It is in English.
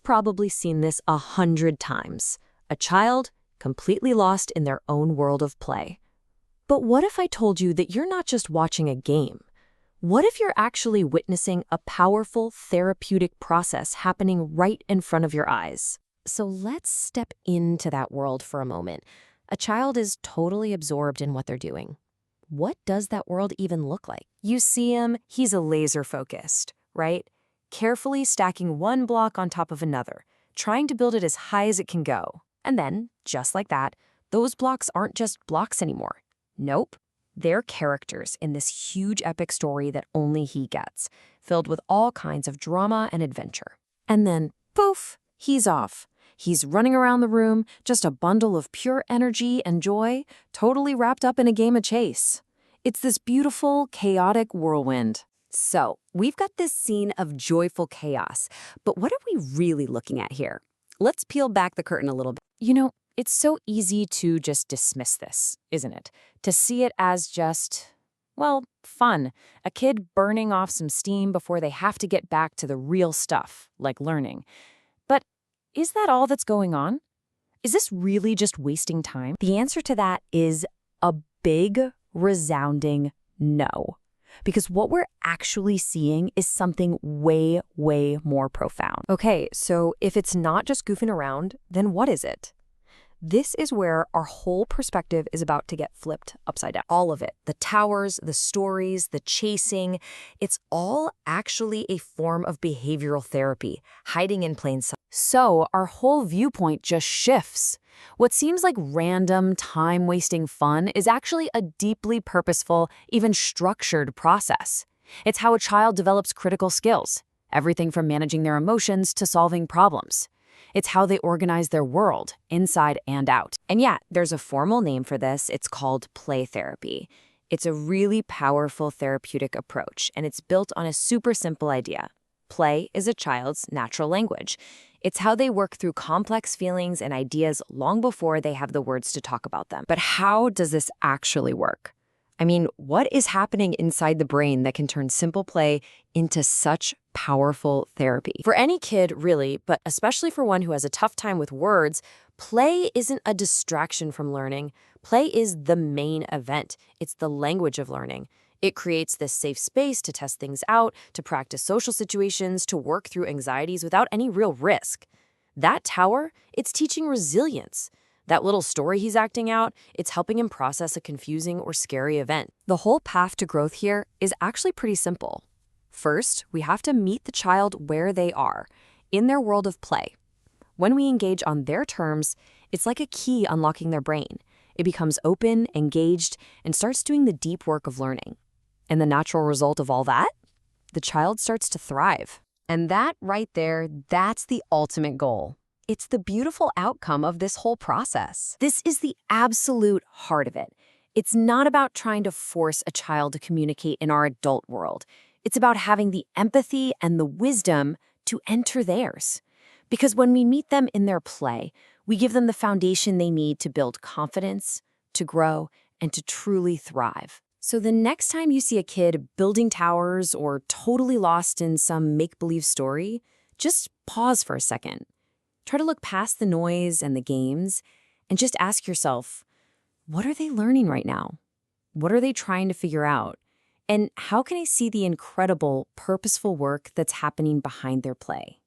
You've probably seen this 100 times. A child completely lost in their own world of play. But what if I told you that you're not just watching a game? What if you're actually witnessing a powerful therapeutic process happening right in front of your eyes? So let's step into that world for a moment. A child is totally absorbed in what they're doing. What does that world even look like? You see him, he's a laser-focused, right? Carefully stacking one block on top of another, trying to build it as high as it can go. And then, just like that, those blocks aren't just blocks anymore. Nope. They're characters in this huge epic story that only he gets, filled with all kinds of drama and adventure. And then, poof, he's off. He's running around the room, just a bundle of pure energy and joy, totally wrapped up in a game of chase. It's this beautiful, chaotic whirlwind. So, we've got this scene of joyful chaos, but what are we really looking at here? Let's peel back the curtain a little bit. You know, it's so easy to just dismiss this, isn't it? To see it as just, well, fun. A kid burning off some steam before they have to get back to the real stuff, like learning. But is that all that's going on? Is this really just wasting time? The answer to that is a big, resounding no. Because what we're actually seeing is something way, way more profound. Okay, so if it's not just goofing around, then what is it? This is where our whole perspective is about to get flipped upside down. All of it. The towers, the stories, the chasing. It's all actually a form of behavioral therapy, hiding in plain sight. So our whole viewpoint just shifts. What seems like random, time-wasting fun is actually a deeply purposeful, even structured process. It's how a child develops critical skills, everything from managing their emotions to solving problems. It's how they organize their world, inside and out. And yeah, there's a formal name for this. It's called play therapy. It's a really powerful therapeutic approach, and it's built on a super simple idea. Play is a child's natural language. It's how they work through complex feelings and ideas long before they have the words to talk about them. But how does this actually work? I mean, what is happening inside the brain that can turn simple play into such powerful therapy? For any kid, really, but especially for one who has a tough time with words, play isn't a distraction from learning. Play is the main event. It's the language of learning. It creates this safe space to test things out, to practice social situations, to work through anxieties without any real risk. That tower, it's teaching resilience. That little story he's acting out, it's helping him process a confusing or scary event. The whole path to growth here is actually pretty simple. First, we have to meet the child where they are, in their world of play. When we engage on their terms, it's like a key unlocking their brain. It becomes open, engaged, and starts doing the deep work of learning. And the natural result of all that? The child starts to thrive. And that right there, that's the ultimate goal. It's the beautiful outcome of this whole process. This is the absolute heart of it. It's not about trying to force a child to communicate in our adult world. It's about having the empathy and the wisdom to enter theirs. Because when we meet them in their play, we give them the foundation they need to build confidence, to grow, and to truly thrive. So the next time you see a kid building towers or totally lost in some make-believe story, just pause for a second. Try to look past the noise and the games and just ask yourself, what are they learning right now? What are they trying to figure out? And how can I see the incredible, purposeful work that's happening behind their play?